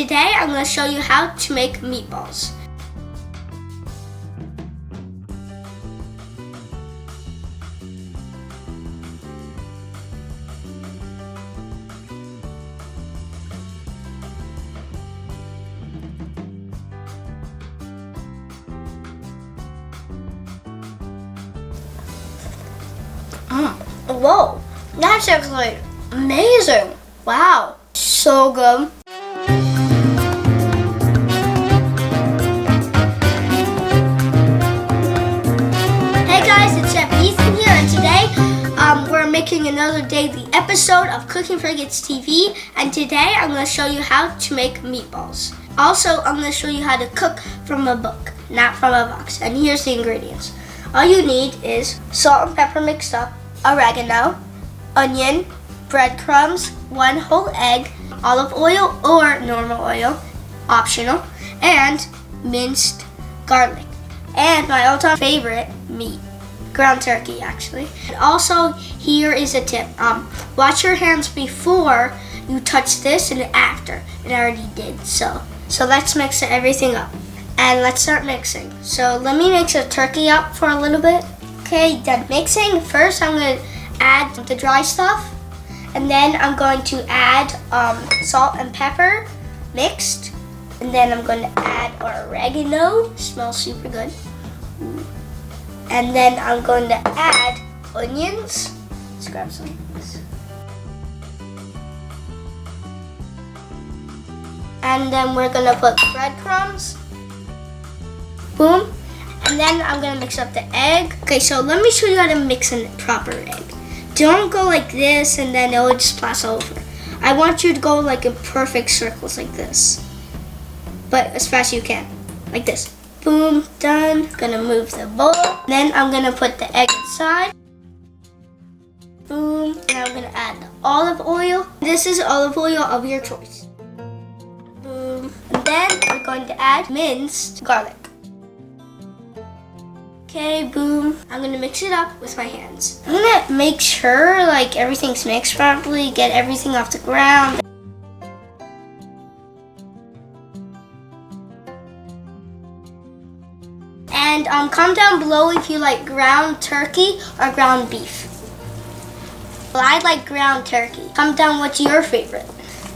today I'm going to show you how to make meatballs. Whoa, that's actually amazing. Wow, so good. Hey guys, it's Chef Ethan here, and today we're making another daily episode of Cooking for Kids TV, and today I'm going to show you how to make meatballs. Also, I'm going to show you how to cook from a book, not from a box. And here's the ingredients. All you need is salt and pepper mixed up, oregano, onion, breadcrumbs, 1 whole egg, olive oil or normal oil, optional, and minced garlic. And my all-time favorite, meat. Ground turkey, actually. And also, here is a tip. Wash your hands before you touch this and after. And I already did, so let's mix everything up. And let's start mixing. So let me mix the turkey up for a little bit. Okay, done mixing. First, I'm going to add the dry stuff. And then I'm going to add salt and pepper mixed. And then I'm going to add oregano. Smells super good. And then I'm going to add onions. Let's grab some of this. And then we're going to put breadcrumbs. Boom. And then I'm going to mix up the egg. Okay, so let me show you how to mix a proper egg. Don't go like this and then it will just splash over. I want you to go like in perfect circles like this. But as fast as you can. Like this. Boom, done. Gonna move the bowl. Then I'm gonna put the egg inside. Boom. And I'm gonna add the olive oil. This is olive oil of your choice. Boom. And then we're going to add minced garlic. Okay, boom. I'm gonna mix it up with my hands. I'm gonna make sure like everything's mixed properly, get everything off the ground. And comment down below if you like ground turkey or ground beef. Well, I like ground turkey. Comment down what's your favorite.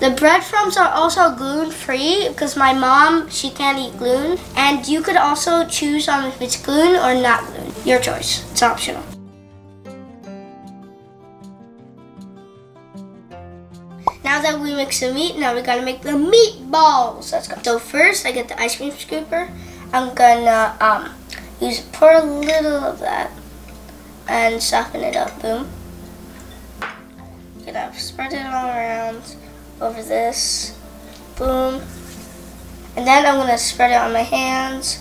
The breadcrumbs are also gluten-free because my mom, she can't eat gluten. And you could also choose if it's gluten or not gluten. Your choice. It's optional. Now that we mix the meat, now we gotta make the meatballs. Let's go. So first, I get the ice cream scooper. I'm gonna pour a little of that and soften it up. Boom. Gonna spread it all around over this. Boom. And then I'm gonna spread it on my hands.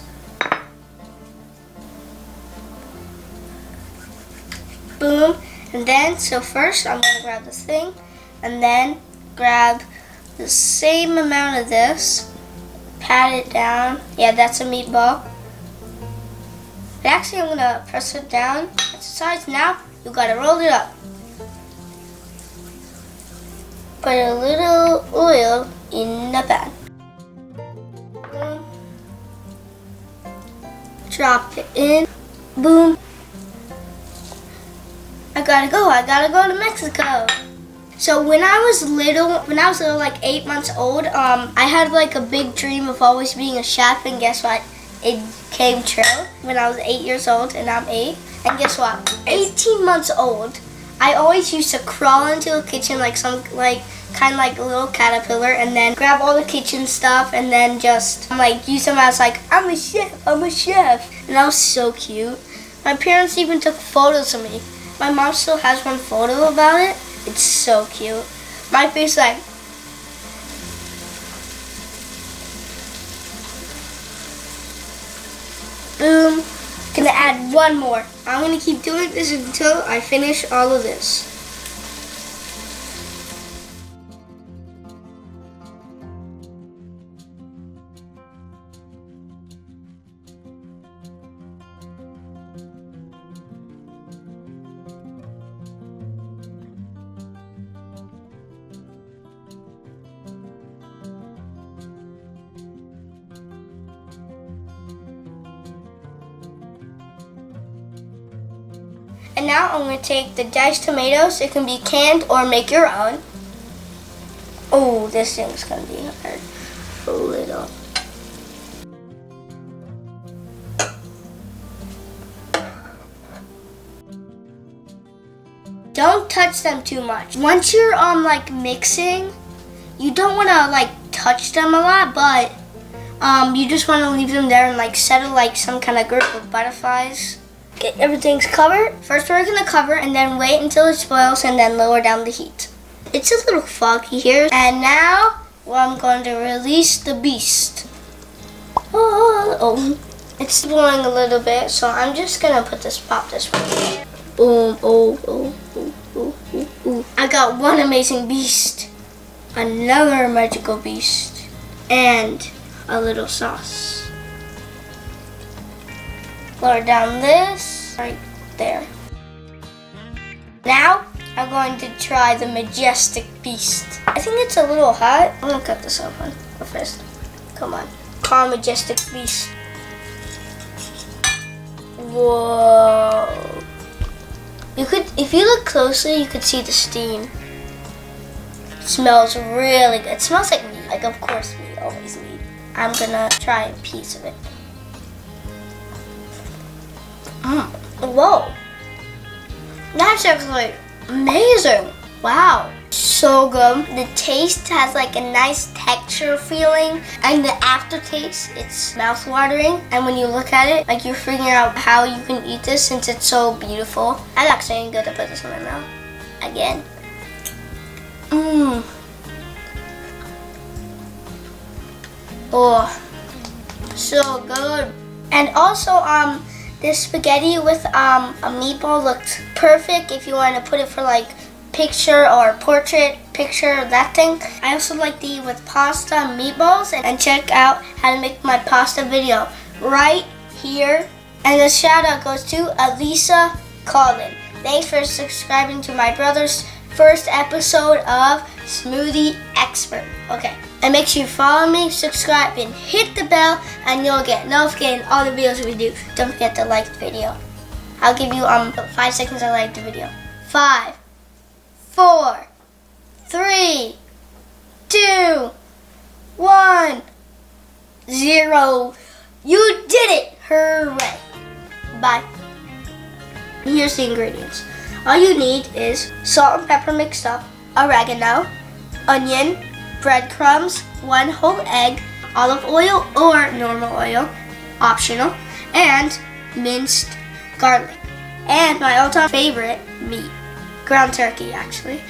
Boom. And then, so first I'm gonna grab this thing and then grab the same amount of this. Pat it down. Yeah, that's a meatball. But actually, I'm gonna press it down at the sides. Now, you gotta roll it up. Put a little oil in the pan. Boom. Drop it in. Boom. I gotta go to Mexico. So when I was little, like 8 months old, I had like a big dream of always being a chef, and guess what? It came true when I was 8 years old, and I'm 8. And guess what? 18 months old, I always used to crawl into a kitchen like kind of like a little caterpillar, and then grab all the kitchen stuff, and then just use them as I'm a chef, and that was so cute. My parents even took photos of me. My mom still has one photo about it. It's so cute. My face boom. Gonna add one more. I'm gonna keep doing this until I finish all of this. And now I'm going to take the diced tomatoes. It can be canned or make your own. Oh, this thing's going to be hard. A little. Don't touch them too much. Once you're like mixing, you don't want to like touch them a lot, but you just want to leave them there and like settle like some kind of group of butterflies. Okay, everything's covered. First we're going to cover and then wait until it boils and then lower down the heat. It's a little foggy here. And now I'm going to release the beast. Oh, it's boiling a little bit, so I'm just going to pop this one. Boom, I got one amazing beast, another magical beast, and a little sauce. Lower down this right there. Now I'm going to try the majestic beast. I think it's a little hot. I'm gonna cut this open first. Come on, majestic beast. Whoa. If you look closely, you could see the steam. It smells really good. It smells like meat. Like, of course, we always meat. I'm gonna try a piece of it. Whoa. That's actually amazing. Wow. So good. The taste has like a nice texture feeling, and the aftertaste, it's mouth-watering. And when you look at it, like you're figuring out how you can eat this since it's so beautiful. I'm actually going to put this in my mouth again. Oh, so good. And also, this spaghetti with a meatball looks perfect if you want to put it for like picture or portrait picture, that thing. I also like to eat with pasta and meatballs, and check out how to make my pasta video right here. And the shout out goes to Elisa Collin. Thanks for subscribing to my brother's first episode of Smoothie Expert. Okay, and make sure you follow me, subscribe, and hit the bell, and you'll get notified on all the videos we do. Don't forget to like the video. I'll give you 5 seconds to like the video. 5, 4, 3, 2, 1, 0. You did it! Hooray! Bye. Here's the ingredients. All you need is salt and pepper mixed up, oregano, onion, breadcrumbs, 1 whole egg, olive oil or normal oil, optional, and minced garlic. And my all-time favorite, meat. Ground turkey, actually.